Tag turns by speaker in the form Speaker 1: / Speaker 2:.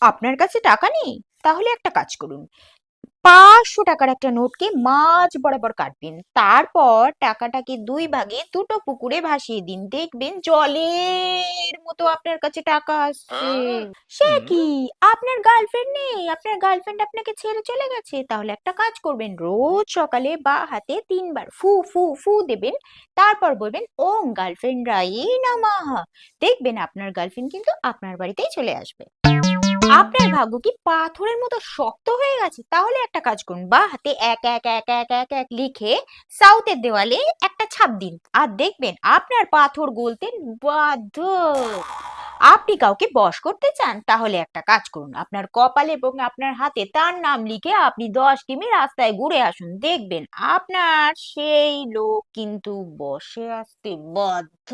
Speaker 1: আপনার কাছে টাকা নেই? তাহলে একটা কাজ করুন। 500 টাকার একটা নোটকে মাঝ বরাবর কাটবেন, তারপর টাকাটাকে দুই ভাগে দুটো পুকুরে ভাসিয়ে দিন, দেখবেন জলের মতো আপনার কাছে টাকা আসছে। সে
Speaker 2: হুম।
Speaker 1: কি, আপনার গার্লফ্রেন্ড নেই? আপনার গার্লফ্রেন্ড আপনাকে ছেড়ে চলে গেছে? তাহলে একটা কাজ করবেন, রোজ সকালে বা হাতে 3 বার ফু ফু ফু দেবেন, তারপর বলবেন ওম গার্লফ্রেন্ড রাই নমঃ। দেখবেন আপনার গার্লফ্রেন্ড কিন্তু আপনার বাড়িতেই চলে আসবে। আপনার ভাগ্য কি পাথরের মতো শক্ত হয়ে গেছে? তাহলে একটা কাজ করুন, বা হাতে এক এক এক এক এক এক লিখে সাউথের দেওয়ালে একটা ছাপ দিন, আর দেখবেন আপনার পাথর গলতে বাধ্য। আপনি কাউকে বশ করতে চান? তাহলে একটা কাজ করুন, আপনার কপালে এবং আপনার হাতে তার নাম লিখে আপনি 10 কিমি রাস্তায় ঘুরে আসুন, দেখবেন আপনার সেই লোক কিন্তু বসে আসতে বাধ্য।